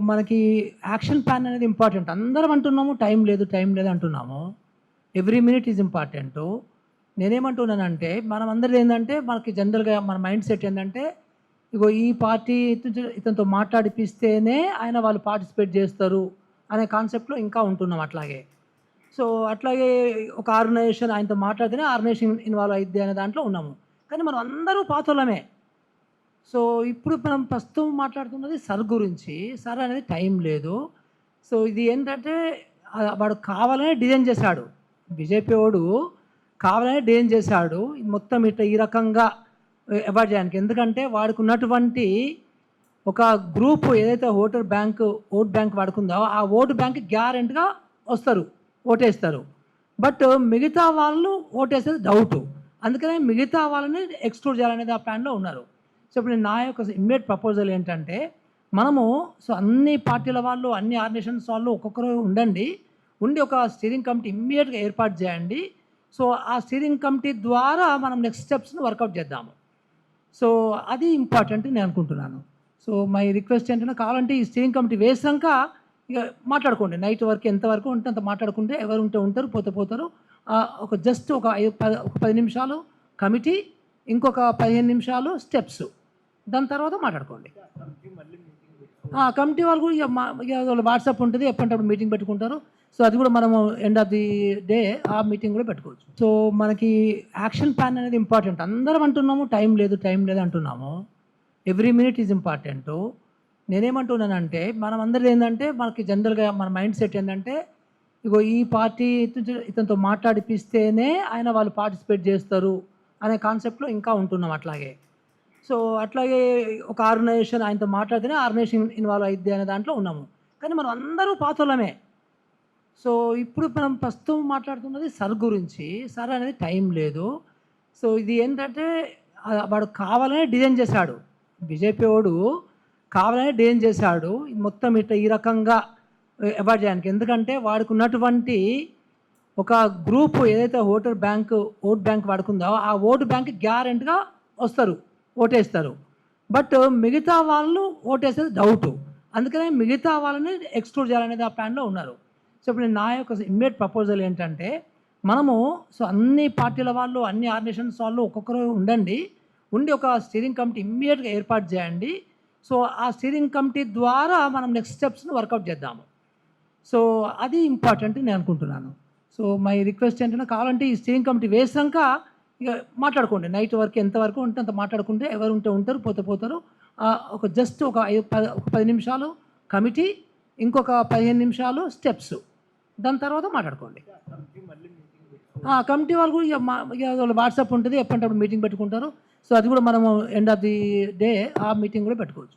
మనకి action plan అనేది important. అందరం అంటున్నాము టైం లేదు, టైం లేదు అంటున్నాము. Every minute is important. నేనేమంటున్నానంటే మనమందరిది ఏందంటే మనకి జనరల్‌గా మన మైండ్ సెట్ ఏందంటే ఇగో ఈ పార్టీ ఇతనితో మాట్లాడిపిస్తేనే ఆయన వాళ్ళు పార్టిసిపేట్ చేస్తారు అనే కాన్సెప్ట్‌లో ఇంకా ఉంటున్నాం అట్లాగే. సో, అట్లాగే ఒక ఆర్గనైజేషన్ ఆయనతో మాట్లాడితేనే ఆర్గనైజేషన్ ఇన్వాల్వ్ అయిద్ది అనే దాంట్లో ఉన్నాము. కానీ మనం అందరూ పాతోళ్ళమే. సో, ఇప్పుడు మనం ప్రస్తుతం మాట్లాడుతున్నది సర్ గురించి. సర్ అనేది టైం లేదు. సో, ఇది ఏంటంటే వాడు కావాలనే డిజైన్ చేశాడు. బీజేపీ వోడు కావాలనే డిజైన్ చేశాడు. మొత్తం ఇట్లా ఈ రకంగా అవాయిడ్ చేయడానికి. ఎందుకంటే వాడికున్నటువంటి ఒక గ్రూప్ ఏదైతే ఓట్ బ్యాంక్ వాడుకుందో ఆ ఓటు బ్యాంక్ గ్యారెంటీగా వస్తారు, ఓటేస్తారు. బట్ మిగతా వాళ్ళు ఓటేసేది డౌటు. అందుకనే మిగతా వాళ్ళని ఎక్స్‌క్లూడ్ చేయాలనేది ఆ ప్లాన్‌లో ఉన్నారు. సో, ఇప్పుడు నా యొక్క ఇమ్మీడియేట్ ప్రపోజల్ ఏంటంటే, మనము అన్ని పార్టీల వాళ్ళు, అన్ని ఆర్గనైజేషన్స్ వాళ్ళు ఒక్కొక్కరు ఉండండి. ఉండి ఒక స్టీరింగ్ కమిటీ ఇమ్మీడియేట్‌గా ఏర్పాటు చేయండి. సో, ఆ స్టీరింగ్ కమిటీ ద్వారా మనం నెక్స్ట్ స్టెప్స్‌ని వర్కౌట్ చేద్దాము. సో, అది ఇంపార్టెంట్ నేను అనుకుంటున్నాను. సో, మై రిక్వెస్ట్ ఏంటంటే కావాలంటే ఈ స్టీరింగ్ కమిటీ వేసాక ఇక మాట్లాడుకోండి. నైట్ వరకు ఎంతవరకు ఉంటే అంత మాట్లాడుకుంటే ఎవరు ఉంటే ఉంటారు, పోతే పోతారు. ఒక జస్ట్ ఒక 10 నిమిషాలు కమిటీ, ఇంకొక 15 నిమిషాలు స్టెప్స్. దాని తర్వాత మాట్లాడుకోండి. కమిటీ వాళ్ళు కూడా ఇక వాళ్ళ వాట్సాప్ ఉంటుంది. ఎప్పటికప్పుడు మీటింగ్ పెట్టుకుంటారు. సో, అది కూడా మనము ఎండ్ ఆఫ్ ది డే ఆ మీటింగ్ కూడా పెట్టుకోవచ్చు. సో, మనకి యాక్షన్ ప్లాన్ అనేది ఇంపార్టెంట్. అందరం అంటున్నాము టైం లేదు, టైం లేదు అంటున్నాము. Every minute is important. నేనేమంటున్నానంటే మనమందరిది ఏందంటే మనకి జనరల్‌గా మన మైండ్ సెట్ ఏందంటే ఇగో ఈ పార్టీ ఇతనితో మాట్లాడిపిస్తేనే ఆయన వాళ్ళు పార్టిసిపేట్ చేస్తారు అనే కాన్సెప్ట్‌లో ఇంకా ఉంటున్నాం అట్లాగే. సో, అట్లాగే ఒక ఆర్గనైజేషన్ ఆయనతో మాట్లాడితేనే ఆర్గనైజేషన్ ఇన్వాల్వ్ అయిద్ది అనే దాంట్లో ఉన్నాము. కానీ మనం అందరూ పాతోళ్ళమే. సో, ఇప్పుడు మనం ప్రస్తుతం మాట్లాడుతున్నది సర్ గురించి. సర్ అనేది టైం లేదు. సో, ఇది ఏంటంటే వాడు కావాలనే డిజైన్ చేశాడు. బీజేపీ వోడు కావాలనే డిజైన్ చేశాడు. మొత్తం ఇట్లా ఈ రకంగా అవాయిడ్ చేయడానికి. ఎందుకంటే వాడికున్నటువంటి ఒక గ్రూప్ ఏదైతే ఓట్ బ్యాంక్ వాడుకుందో ఆ ఓటు బ్యాంక్ గ్యారెంటీగా వస్తారు, ఓటేస్తారు. బట్ మిగతా వాళ్ళు ఓటేసేది డౌటు. అందుకనే మిగతా వాళ్ళని ఎక్స్‌క్లూడ్ చేయాలనేది ఆ ప్లాన్‌లో ఉన్నారు. సో, ఇప్పుడు నా యొక్క ఇమ్మీడియేట్ ప్రపోజల్ ఏంటంటే మనము అన్ని పార్టీల వాళ్ళు, అన్ని ఆర్గనైజేషన్స్ వాళ్ళు ఒక్కొక్కరు ఉండండి. ఉండి ఒక స్టీరింగ్ కమిటీ ఇమ్మీడియేట్‌గా ఏర్పాటు చేయండి. సో, ఆ స్టీరింగ్ కమిటీ ద్వారా మనం నెక్స్ట్ స్టెప్స్‌ని వర్కౌట్ చేద్దాము. సో, అది ఇంపార్టెంట్ నేను అనుకుంటున్నాను. సో, మై రిక్వెస్ట్ ఏంటంటే కావాలంటే ఈ స్టీరింగ్ కమిటీ వేసాక ఇక మాట్లాడుకోండి. నైట్ వరకు ఎంతవరకు ఉంటే అంత మాట్లాడుకుంటే ఎవరు ఉంటే ఉంటారు, పోతే పోతారు. ఒక జస్ట్ ఒక 10 నిమిషాలు కమిటీ, ఇంకొక 15 నిమిషాలు స్టెప్స్. దాని తర్వాత మాట్లాడుకోండి. కమిటీ వాళ్ళు కూడా ఇక వాళ్ళ వాట్సాప్ ఉంటుంది. ఎప్పటికప్పుడు మీటింగ్ పెట్టుకుంటారు. సో, అది కూడా మనము ఎండ్ ఆఫ్ ది డే ఆ మీటింగ్ కూడా పెట్టుకోవచ్చు.